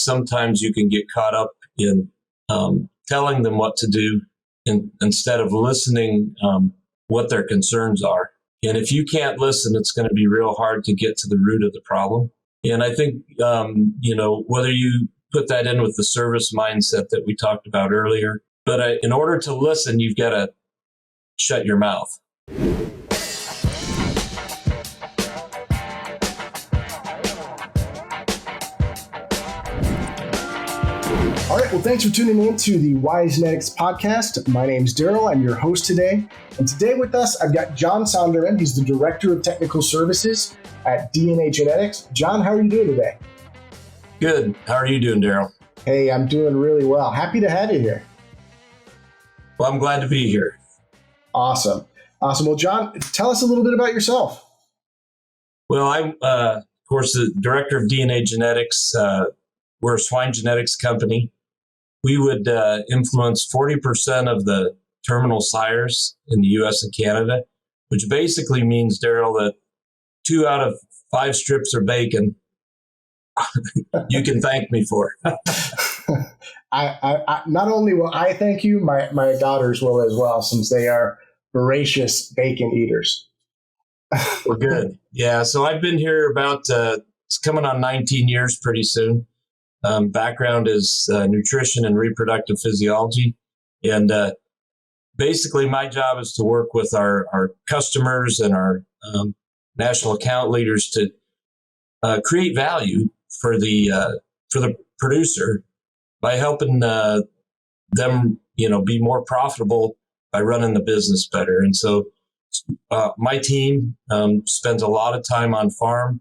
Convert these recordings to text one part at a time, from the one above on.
sometimes you can get caught up in telling them what to do instead of listening what their concerns are. And if you can't listen, it's going to be real hard to get to the root of the problem. And I think, whether you put that in with the service mindset that we talked about earlier, but in order to listen, you've got to shut your mouth. All right, well, thanks for tuning in to the Wisenetix Podcast. My name's Daryl. I'm your host today. And today with us, I've got John Sonderman. He's the Director of Technical Services at DNA Genetics. John, how are you doing today? Good. How are you doing, Daryl? Hey, I'm doing really well. Happy to have you here. Well, I'm glad to be here. Awesome. Well, John, tell us a little bit about yourself. Well, I'm, of course, the Director of DNA Genetics. We're a swine genetics company. We would influence 40% of the terminal sires in the U.S. and Canada, which basically means, Daryl, that 2 out of 5 strips of bacon you can thank me for. I not only will I thank you, my daughters will as well, since they are voracious bacon eaters. We're good. Yeah, so I've been here about, it's coming on 19 years pretty soon. Background is nutrition and reproductive physiology. And basically my job is to work with our customers and our national account leaders to create value for the producer by helping them, be more profitable by running the business better. And so my team spends a lot of time on farm,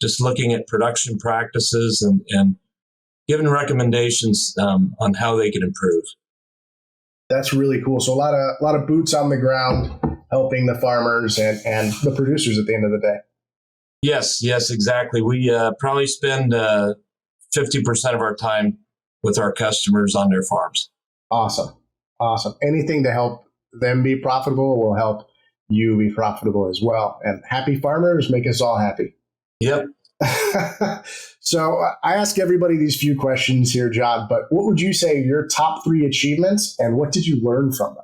just looking at production practices and giving recommendations on how they can improve. That's really cool. So a lot of boots on the ground, helping the farmers and the producers at the end of the day. Yes, exactly. We probably spend 50% of our time with our customers on their farms. Awesome. Anything to help them be profitable will help you be profitable as well. And happy farmers make us all happy. Yep. So I ask everybody these few questions here, John, but what would you say are your top 3 achievements and what did you learn from them?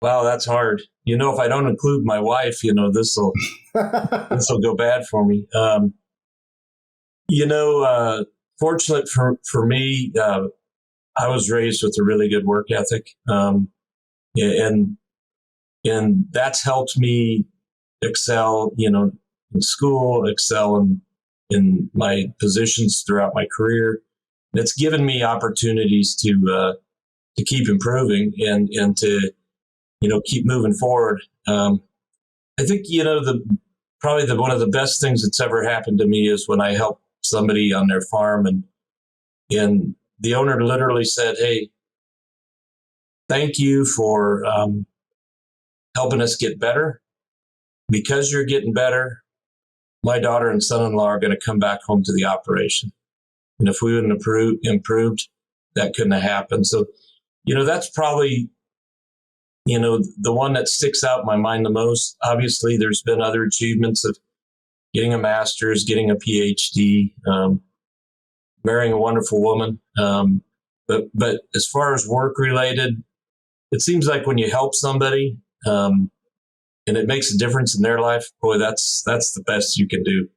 Wow, that's hard. If I don't include my wife, this will go bad for me. Fortunate for me, I was raised with a really good work ethic, and that's helped me excel, in school, excel in my positions throughout my career. It's given me opportunities to keep improving and to keep moving forward. I think probably one of the best things that's ever happened to me is when I helped somebody on their farm and the owner literally said, "Hey, thank you for helping us get better. Because you're getting better, my daughter and son-in-law are going to come back home to the operation. And if we wouldn't have improved, that couldn't have happened." So, that's probably, the one that sticks out in my mind the most. Obviously, there's been other achievements of getting a master's, getting a PhD, marrying a wonderful woman. But as far as work related, it seems like when you help somebody, and it makes a difference in their life, boy, that's the best you can do.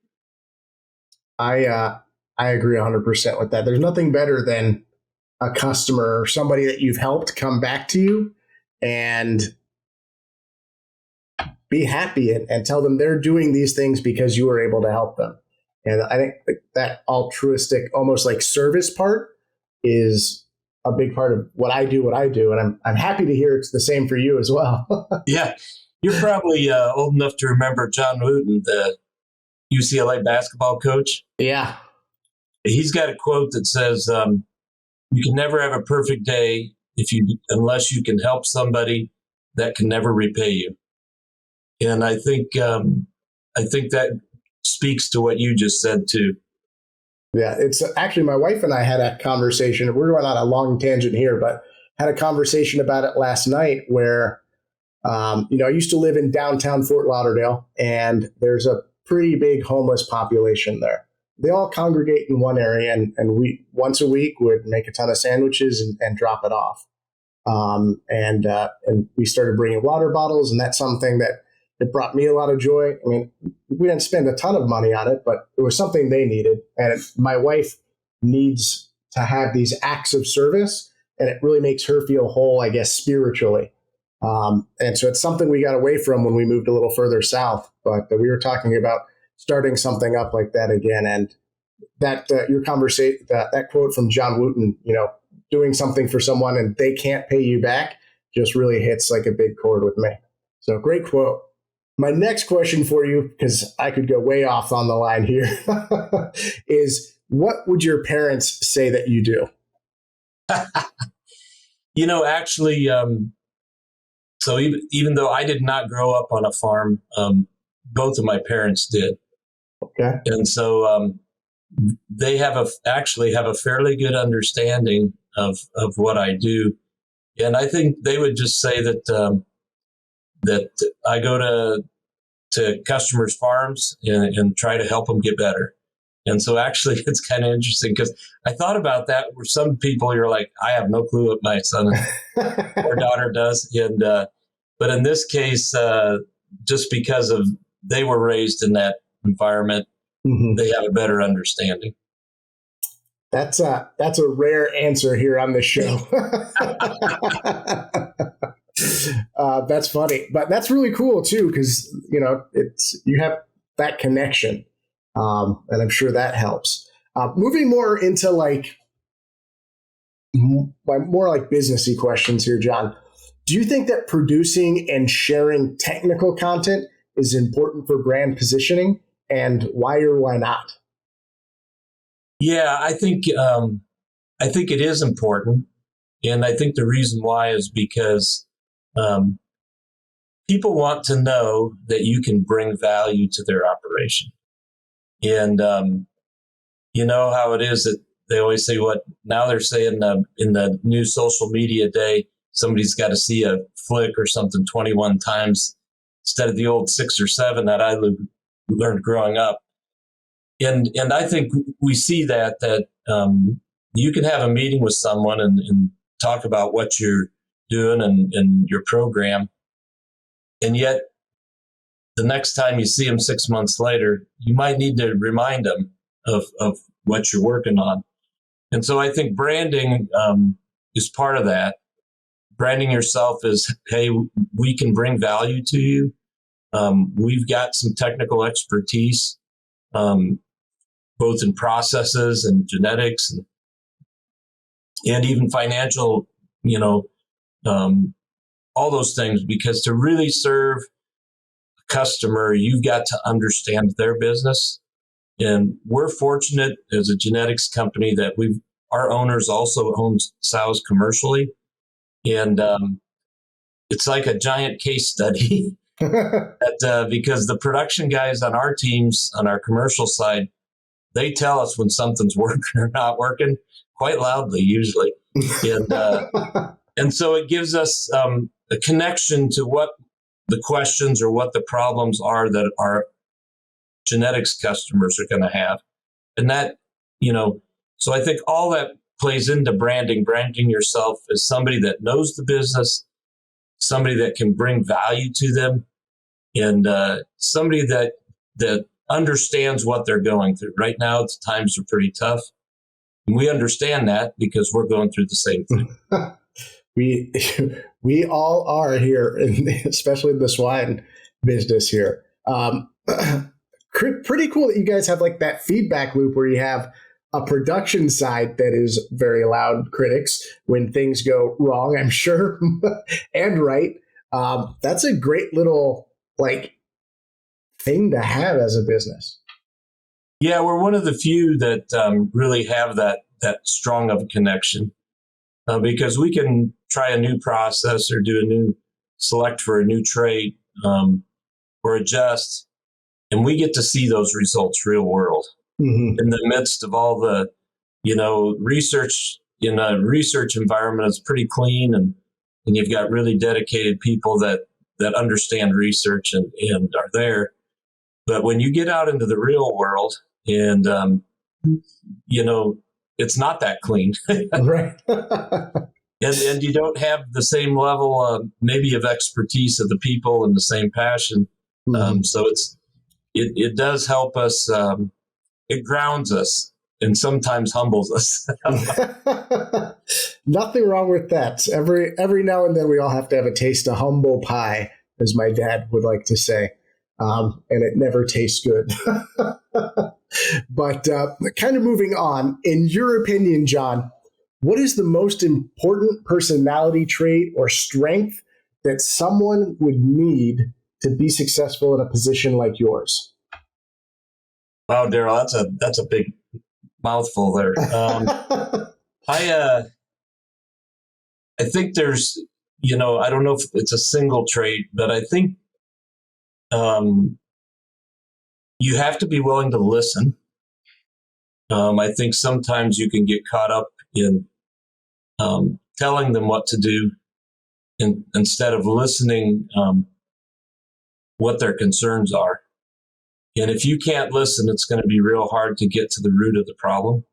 I agree 100% with that. There's nothing better than a customer or somebody that you've helped come back to you and be happy and tell them they're doing these things because you were able to help them. And I think that altruistic, almost like service part is a big part of what I do. And I'm happy to hear it's the same for you as well. Yeah. You're probably old enough to remember John Wooten, the UCLA basketball coach. Yeah. He's got a quote that says, "You can never have a perfect day unless you can help somebody that can never repay you." And I think that speaks to what you just said too. Yeah, it's actually my wife and I had a conversation. We're going on a long tangent here, but had a conversation about it last night where, I used to live in downtown Fort Lauderdale, and there's a pretty big homeless population there. they all congregate in one area, and we once a week would make a ton of sandwiches and drop it off. And we started bringing water bottles, and that's something that it brought me a lot of joy. I mean, we didn't spend a ton of money on it, but it was something they needed. And my wife needs to have these acts of service, and it really makes her feel whole, I guess, spiritually. And so it's something we got away from when we moved a little further south. But we were talking about starting something up like that again. And that your conversation, that quote from John Wooten, doing something for someone and they can't pay you back, just really hits like a big chord with me. So great quote. My next question for you, because I could go way off on the line here, is what would your parents say that you do? Actually, so even though I did not grow up on a farm, both of my parents did. Okay. And so they actually have a fairly good understanding of what I do. And I think they would just say that I go to customers' farms and try to help them get better. And so actually it's kind of interesting because I thought about that where some people you're like, I have no clue what my son or daughter does. And but in this case, just because of they were raised in that environment, they have a better understanding. That's a rare answer here on the show. That's funny, but that's really cool too, because you have that connection, and I'm sure that helps. Moving more into more like businessy questions here, John. Do you think that producing and sharing technical content is important for brand positioning, and why or why not? Yeah, I think it is important, and I think the reason why is because people want to know that you can bring value to their operation. And you know how it is that they always say now they're saying in the new social media day, somebody's got to see a flick or something 21 times instead of the old 6 or 7 that I learned growing up. And I think we see that you can have a meeting with someone and talk about what you're doing and your program. And yet the next time you see them 6 months later, you might need to remind them of what you're working on. And so I think branding is part of that. Branding yourself is, hey, we can bring value to you. We've got some technical expertise, both in processes and genetics and even financial, all those things, because to really serve a customer, you've got to understand their business. And we're fortunate as a genetics company that our owners also own sows commercially. And it's like a giant case study because the production guys on our teams, on our commercial side, they tell us when something's working or not working quite loudly, usually. And so it gives us a connection to what the questions or what the problems are that our genetics customers are going to have. And that, so I think all that plays into branding yourself as somebody that knows the business, somebody that can bring value to them, and somebody that understands what they're going through. Right now, the times are pretty tough. And we understand that because we're going through the same thing. We all are here, especially in the swine business here. Pretty cool that you guys have like that feedback loop where you have a production side that is very loud critics when things go wrong, I'm sure, and right. That's a great little thing to have as a business. Yeah, we're one of the few that really have that strong of a connection because we can try a new process or select for a new trait or adjust, and we get to see those results real world in the midst of all the, research. In a research environment, it's pretty clean, and you've got really dedicated people that understand research and are there. But when you get out into the real world and it's not that clean. Right. And you don't have the same level maybe of expertise of the people and the same passion. So it does help us. It grounds us and sometimes humbles us. Nothing wrong with that. Every now and then we all have to have a taste of humble pie, as my dad would like to say. And it never tastes good. But kind of moving on, in your opinion, John, what is the most important personality trait or strength that someone would need to be successful in a position like yours? Wow, Daryl, that's a big mouthful there. I think there's, I don't know if it's a single trait, but I think you have to be willing to listen. I think sometimes you can get caught up in telling them what to do instead of listening what their concerns are. And if you can't listen, it's going to be real hard to get to the root of the problem.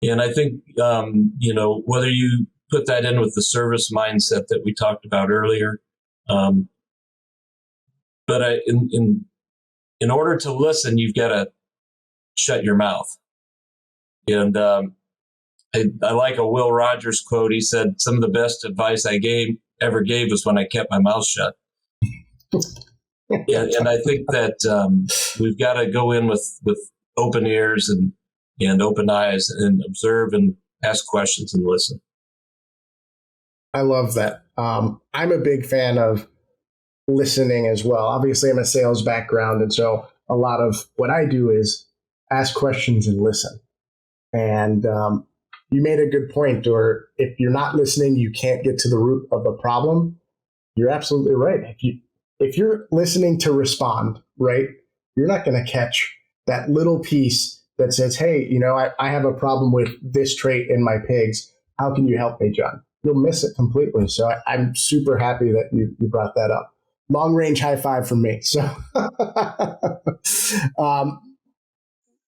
And I think, whether you put that in with the service mindset that we talked about earlier, but in order to listen, you've got to shut your mouth. And I like a Will Rogers quote. He said, "Some of the best advice I ever gave was when I kept my mouth shut." And I think that we've got to go in with open ears and open eyes and observe and ask questions and listen. I love that. I'm a big fan of listening as well. Obviously, I'm a sales background, and so a lot of what I do is ask questions and listen. And you made a good point, or if you're not listening, you can't get to the root of the problem. You're absolutely right. If you're listening to respond, right, you're not going to catch that little piece that says, "Hey, I have a problem with this trait in my pigs. How can you help me, John?" You'll miss it completely. So I'm super happy that you brought that up. Long range high five from me. So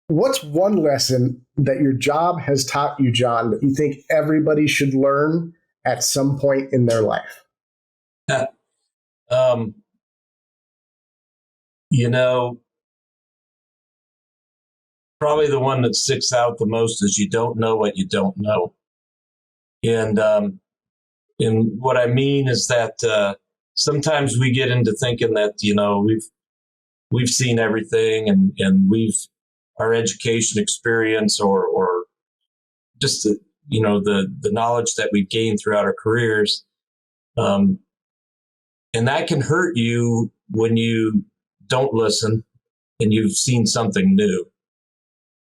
what's one lesson that your job has taught you, John, that you think everybody should learn at some point in their life? Probably the one that sticks out the most is you don't know what you don't know. And what I mean is that sometimes we get into thinking that, we've seen everything and our education experience or just the knowledge that we've gained throughout our careers. And that can hurt you when you don't listen and you've seen something new.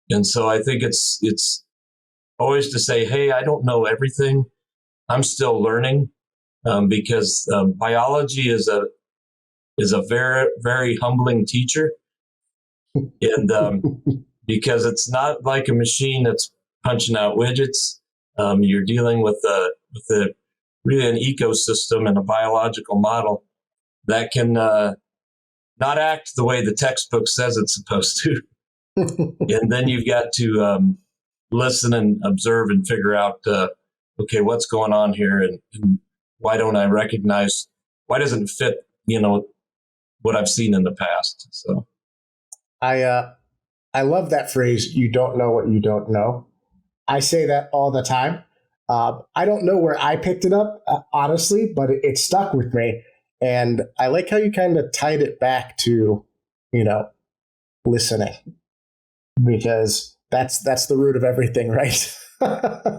And so I think it's always to say, "Hey, I don't know everything. I'm still learning," because biology is a very, very humbling teacher. And because it's not like a machine that's punching out widgets. You're dealing with really an ecosystem and a biological model that can not act the way the textbook says it's supposed to. And then you've got to listen and observe and figure out, okay, what's going on here, and why don't I recognize? Why doesn't it fit? What I've seen in the past. So, I love that phrase. You don't know what you don't know. I say that all the time. I don't know where I picked it up, honestly, but it stuck with me. And I like how you kind of tied it back to, listening, because that's the root of everything, right?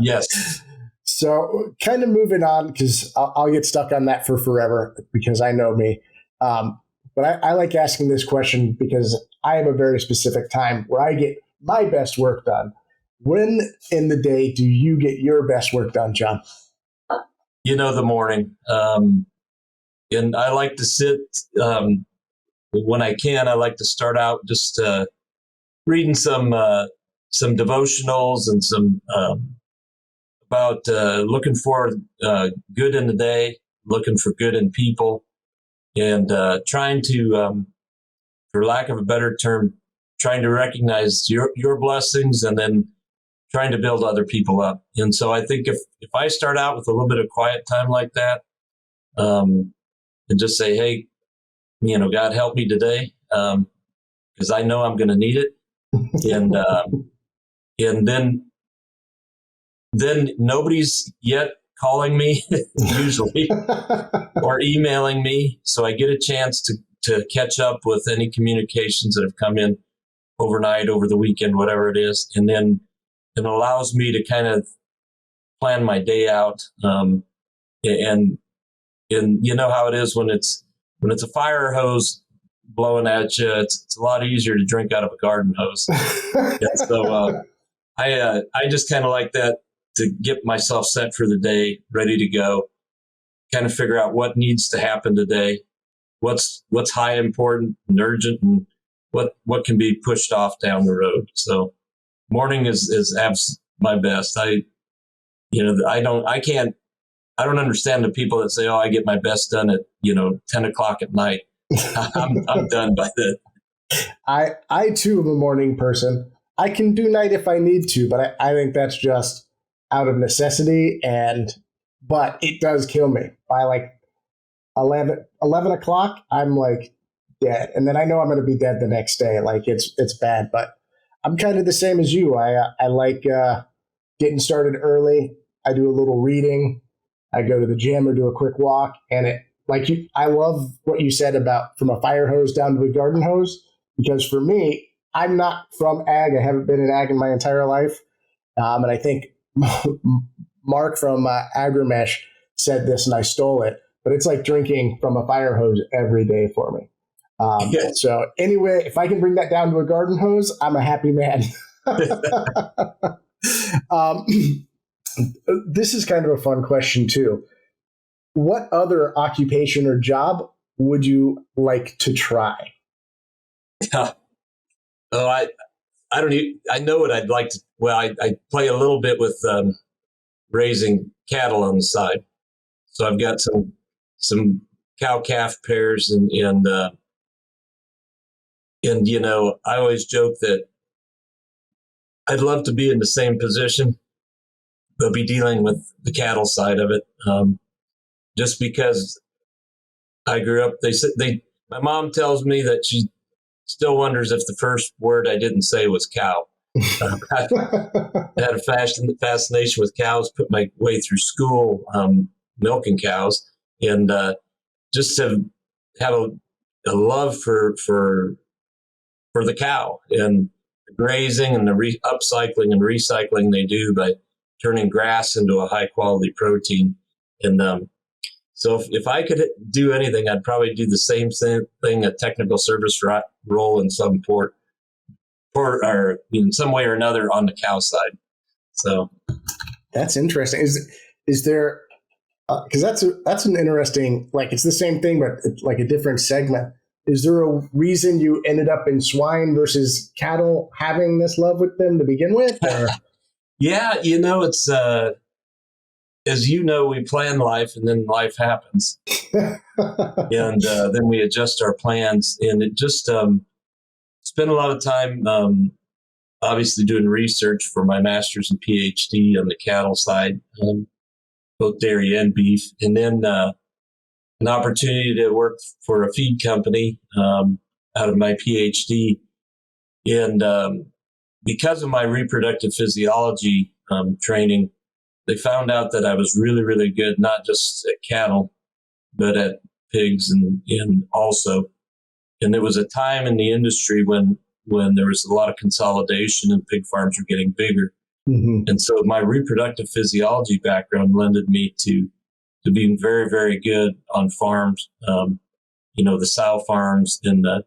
Yes. So kind of moving on, because I'll get stuck on that for forever because I know me. But I like asking this question because I have a very specific time where I get my best work done. When in the day do you get your best work done, John? The morning. And I like to sit, when I can, I like to start out just reading some devotionals and some about looking for good in the day, looking for good in people, and trying to, for lack of a better term, trying to recognize your blessings and then trying to build other people up. And so I think if I start out with a little bit of quiet time like that, and just say, hey, God help me today, because I know I'm going to need it. And then nobody's yet calling me usually or emailing me. So I get a chance to catch up with any communications that have come in overnight, over the weekend, whatever it is. And then it allows me to kind of plan my day out. And you know how it is when it's a fire hose blowing at you, it's a lot easier to drink out of a garden hose. And so I just kind of like that, to get myself set for the day, ready to go, kind of figure out what needs to happen today, what's high important and urgent, and what can be pushed off down the road. So morning is my best. I don't understand the people that say, oh, I get my best done at 10 o'clock at night. I'm done by then. I too am a morning person. I can do night if I need to, but I think that's just out of necessity. But it does kill me by like 11 o'clock. I'm like dead, and then I know I'm going to be dead the next day. Like it's bad. But I'm kind of the same as you. I like getting started early. I do a little reading. I go to the gym or do a quick walk, and I love what you said about from a fire hose down to a garden hose, because for me, I'm not from ag. I haven't been in ag in my entire life. And I think Mark from Agrimesh said this, and I stole it, but it's like drinking from a fire hose every day for me. So anyway, if I can bring that down to a garden hose, I'm a happy man. This is kind of a fun question too. What other occupation or job would you like to try? Oh, I don't even, I know what I'd like to. Well, I play a little bit with raising cattle on the side. So I've got some cow calf pairs, and I always joke that I'd love to be in the same position, but be dealing with the cattle side of it. Just because I grew up, my mom tells me that she still wonders if the first word I didn't say was cow. I had a fascination with cows, put my way through school, milking cows, and just to have a love for the cow and the grazing and the upcycling and recycling they do by turning grass into a high quality protein. And so if I could do anything, I'd probably do the same thing, a technical service role in some port or in some way or another on the cow side. So that's interesting. Is there, because that's an interesting, like it's the same thing, but it's like a different segment. Is there a reason you ended up in swine versus cattle, having this love with them to begin with? Or? Yeah, it's, as you know, we plan life and then life happens. And then we adjust our plans. And it just spent a lot of time, obviously, doing research for my master's and PhD on the cattle side, both dairy and beef. And then an opportunity to work for a feed company out of my PhD. And because of my reproductive physiology training, they found out that I was really, really good, not just at cattle, but at pigs and also. And there was a time in the industry when there was a lot of consolidation and pig farms were getting bigger. Mm-hmm. And so my reproductive physiology background lended me to being very, very good on farms, the sow farms and the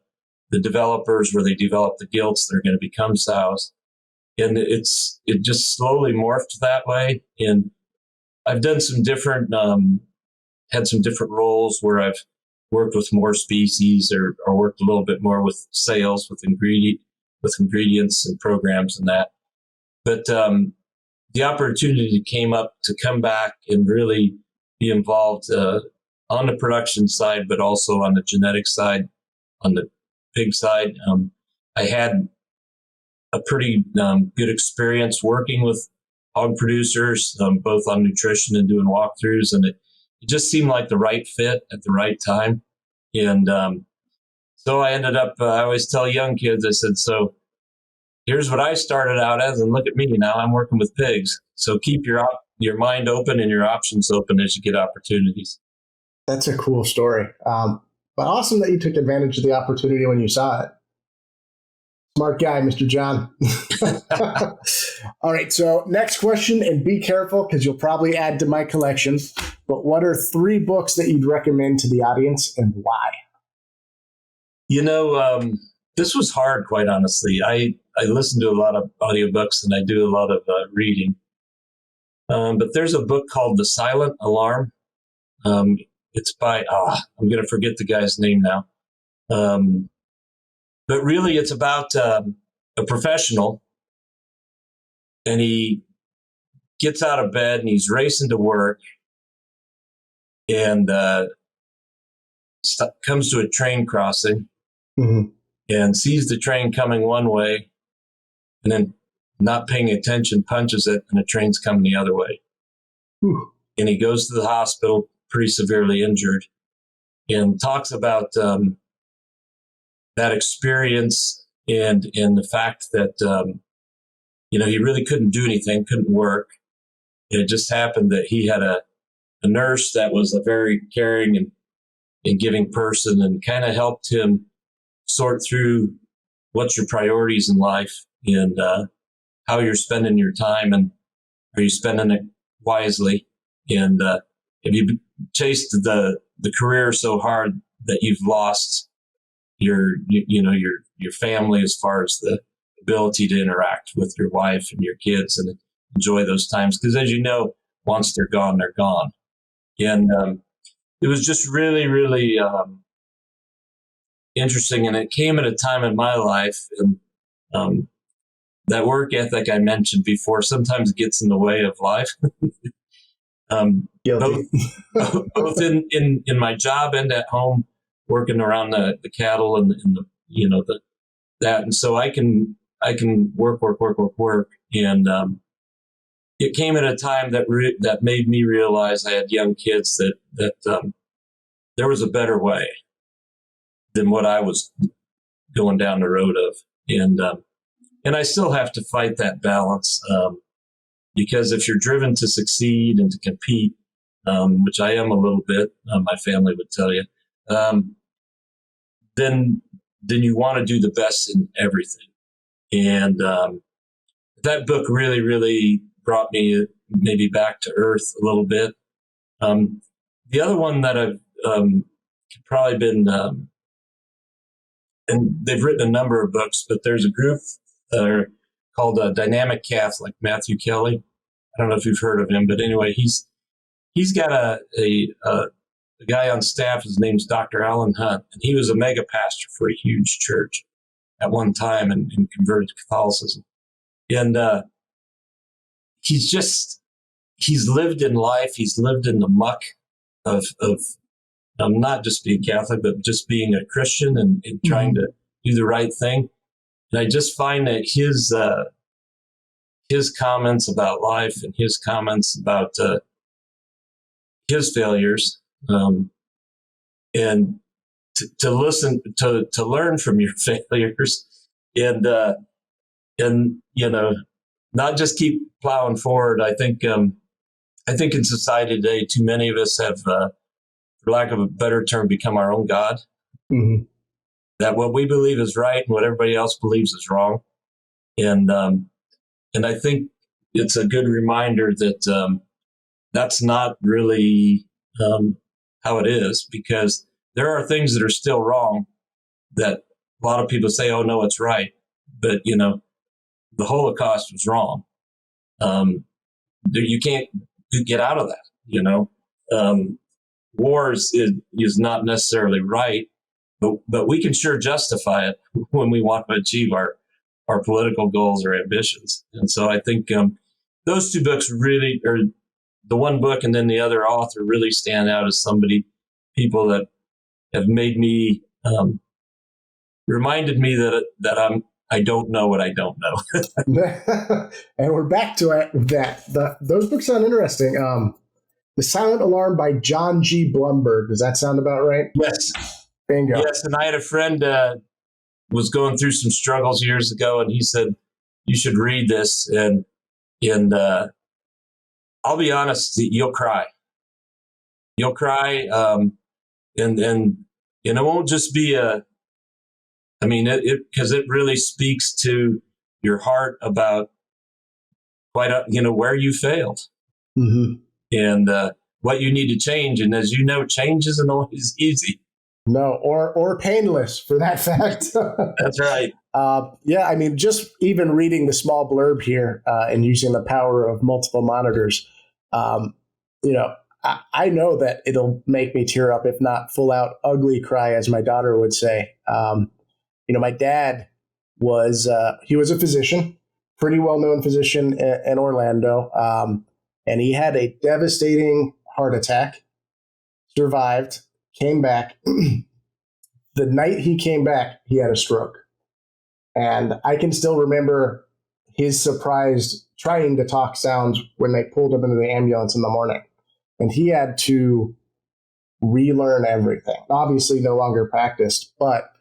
developers where they develop the gilts that are going to become sows. And it just slowly morphed that way. And I've done some different, had some different roles where I've worked with more species or worked a little bit more with sales, with ingredients and programs and that. But the opportunity came up to come back and really be involved on the production side, but also on the genetic side, on the pig side. I had a pretty good experience working with hog producers, both on nutrition and doing walkthroughs. And it just seemed like the right fit at the right time. And so I ended up, I always tell young kids, I said, so here's what I started out as, and look at me now. I'm working with pigs. So keep your mind open and your options open as you get opportunities. That's a cool story. But awesome that you took advantage of the opportunity when you saw it. Smart guy, Mr. John. All right. So next question, and be careful because you'll probably add to my collection. But what are 3 books that you'd recommend to the audience and why? This was hard, quite honestly. I listen to a lot of audiobooks and I do a lot of reading. But there's a book called The Silent Alarm. It's by, I'm going to forget the guy's name now. But really it's about a professional, and he gets out of bed and he's racing to work, and comes to a train crossing, mm-hmm. and sees the train coming one way, and then not paying attention, punches it, and the train's coming the other way. Whew. And he goes to the hospital pretty severely injured, and talks about that experience and the fact that, he really couldn't do anything, couldn't work. And it just happened that he had a nurse that was a very caring and giving person, and kind of helped him sort through what's your priorities in life, and how you're spending your time, and are you spending it wisely? And have you chased the career so hard that you've lost your family as far as the ability to interact with your wife and your kids and enjoy those times? Because as you know, once they're gone, they're gone. And it was just really, really interesting. And it came at a time in my life, and that work ethic I mentioned before sometimes gets in the way of life. Both in my job and at home, working around the cattle and that. And so I can work. And it came at a time that made me realize I had young kids that there was a better way than what I was going down the road of. And I still have to fight that balance, because if you're driven to succeed and to compete, which I am a little bit, my family would tell you, then you want to do the best in everything. And that book really, really brought me maybe back to earth a little bit. The other one that I've probably been, and they've written a number of books, but there's a group called Dynamic Catholic, Matthew Kelly. I don't know if you've heard of him, but anyway, he's got a guy on staff. His name's Dr. Alan Hunt, and he was a mega pastor for a huge church at one time and converted to Catholicism. And he's lived in life. He's lived in the muck of not just being Catholic, but just being a Christian and trying to do the right thing. And I just find that his comments about life and his comments about his failures, and to listen, to learn from your failures, and not just keep plowing forward. I think in society today, too many of us have, for lack of a better term, become our own God. Mm-hmm. That what we believe is right and what everybody else believes is wrong. And I think it's a good reminder that that's not really how it is, because there are things that are still wrong that a lot of people say, oh, no, it's right. But, the Holocaust was wrong. You can't get out of that, Wars is not necessarily right, but we can sure justify it when we want to achieve our political goals or ambitions. And so I think those 2 books really, or the one book and then the other author, really stand out as people that have made me, reminded me that I don't know what I don't know. And we're back to that. Those books sound interesting. The Silent Alarm by John G. Blumberg. Does that sound about right? Yes. Bingo. Yes, and I had a friend was going through some struggles years ago, and he said, you should read this. And I'll be honest, you'll cry. You'll cry. And it won't just be because it really speaks to your heart about where you failed. Mm-hmm. And what you need to change. And as you know, change isn't always easy. No, or painless for that fact. That's right. Yeah, I mean, just even reading the small blurb here and using the power of multiple monitors, I know that it'll make me tear up, if not full out ugly cry, as my daughter would say. My dad was he was a physician, pretty well known physician in Orlando, and he had a devastating heart attack, survived, came back. The night he came back, he had a stroke. And I can still remember his surprised trying to talk sounds when they pulled him into the ambulance in the morning. And he had to relearn everything. Obviously, no longer practiced, but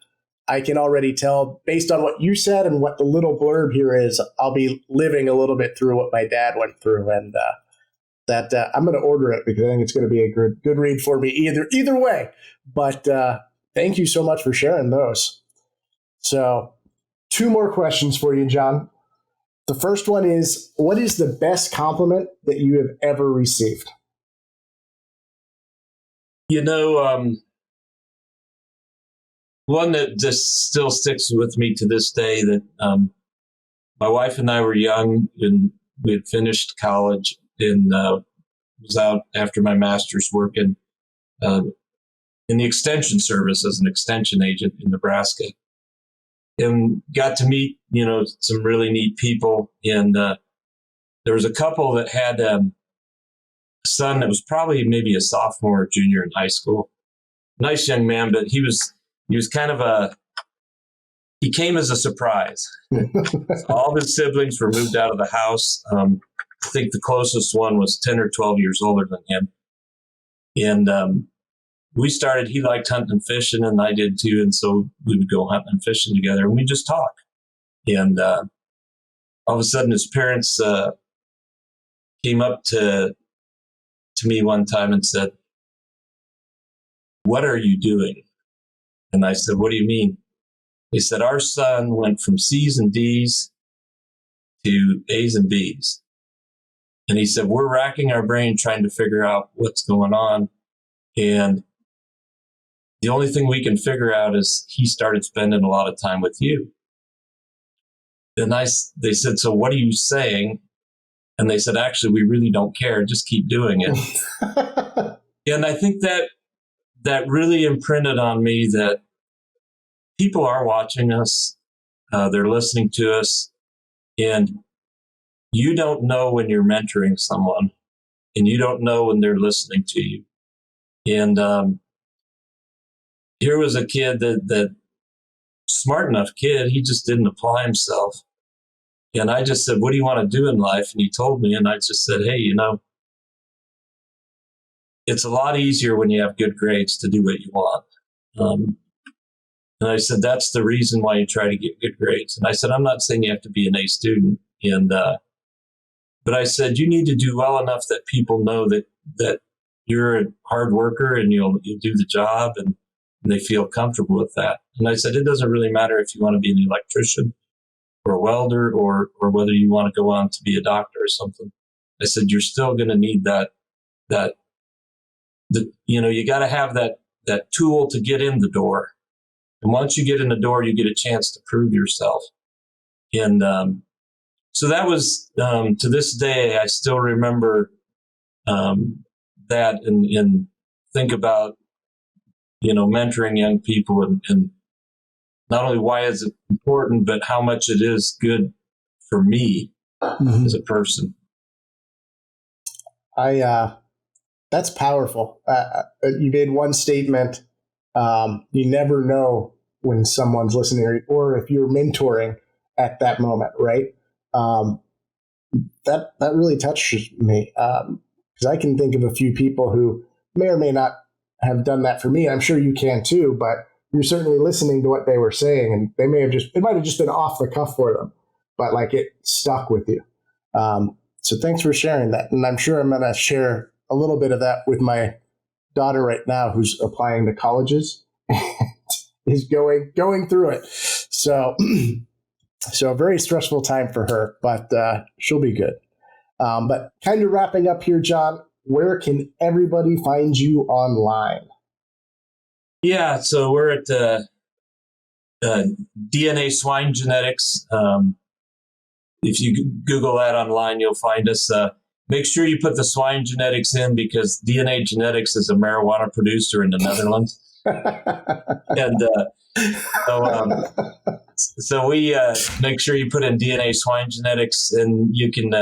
I can already tell, based on what you said and what the little blurb here is, I'll be living a little bit through what my dad went through. And I'm going to order it because I think it's going to be a good read for me either way. But thank you so much for sharing those. So 2 more questions for you, John. The first one is, what is the best compliment that you have ever received? One that just still sticks with me to this day, that my wife and I were young and we had finished college and was out after my master's working in the extension service as an extension agent in Nebraska, and got to meet, some really neat people. And there was a couple that had a son that was probably maybe a sophomore or junior in high school. Nice young man, but he was kind of he came as a surprise. All of his siblings were moved out of the house. I think the closest one was 10 or 12 years older than him. And he liked hunting and fishing, and I did too. And so we would go hunting and fishing together, and we just talk. And all of a sudden, his parents came up to me one time and said, "What are you doing?" And I said, "What do you mean?" They said, "Our son went from C's and D's to A's and B's." And he said, "We're racking our brain trying to figure out what's going on. And the only thing we can figure out is he started spending a lot of time with you." And they said, "So what are you saying?" And they said, "Actually, we really don't care. Just keep doing it." And I think that really imprinted on me that people are watching us. They're listening to us. And you don't know when you're mentoring someone, and you don't know when they're listening to you. And here was a kid that smart enough kid, he just didn't apply himself. And I just said, "What do you want to do in life?" And he told me, and I just said, "Hey, it's a lot easier when you have good grades to do what you want." And I said, "That's the reason why you try to get good grades." And I said, "I'm not saying you have to be an A student. But I said, you need to do well enough that people know that you're a hard worker and you'll do the job, and they feel comfortable with that." And I said, it doesn't really matter if you want to be an electrician or a welder or whether you want to go on to be a doctor or something. I said, you're still going to need you got to have that tool to get in the door. And once you get in the door, you get a chance to prove yourself. And so that was, to this day, I still remember that and think about, mentoring young people and not only why is it important, but how much it is good for me as a person. That's powerful. You made one statement. You never know when someone's listening, or if you're mentoring, at that moment, right? That really touches me, because I can think of a few people who may or may not have done that for me. I'm sure you can too, but you're certainly listening to what they were saying, and it might have just been off the cuff for them, but like it stuck with you. So thanks for sharing that. And I'm sure I'm going to share a little bit of that with my daughter right now, who's applying to colleges, is going through it. So a very stressful time for her, but she'll be good. But kind of wrapping up here, John, where can everybody find you online? Yeah, so we're at DNA Swine Genetics. If you Google that online, you'll find us. Make sure you put the swine genetics in, because DNA Genetics is a marijuana producer in the Netherlands. And so we make sure you put in DNA Swine Genetics, and you can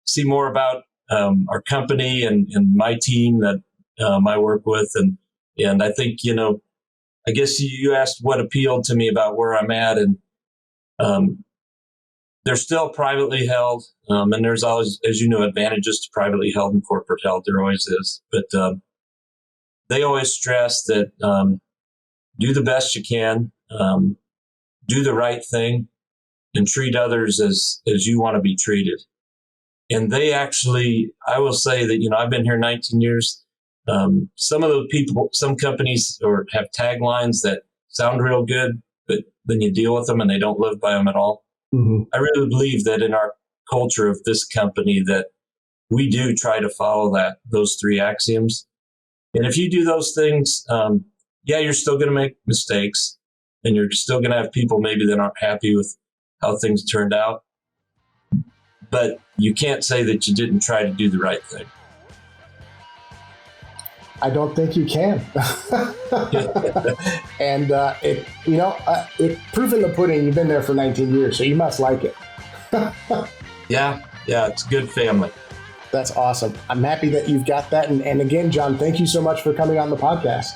see more about our company and my team that I work with. And I think, I guess you asked what appealed to me about where I'm at, and they're still privately held, and there's always, as you know, advantages to privately held and corporate held. There always is. But they always stress that do the best you can, do the right thing, and treat others as you want to be treated. And they actually, I will say that, I've been here 19 years. Some of the people, some companies have taglines that sound real good, but then you deal with them and they don't live by them at all. Mm-hmm. I really believe that in our culture of this company that we do try to follow those three axioms. And if you do those things, you're still going to make mistakes, and you're still going to have people maybe that aren't happy with how things turned out. But you can't say that you didn't try to do the right thing. I don't think you can. And proof in the pudding, you've been there for 19 years, so you must like it. Yeah, it's a good family. That's awesome. I'm happy that you've got that. And again, John, thank you so much for coming on the podcast.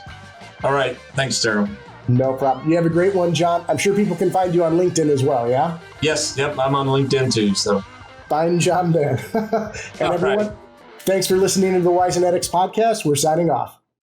All right. Thanks, Daryl. No problem. You have a great one, John. I'm sure people can find you on LinkedIn as well, yeah? Yes. Yep. I'm on LinkedIn too, so. Find John there. And everyone, thanks for listening to the Wisenetix Podcast. We're signing off.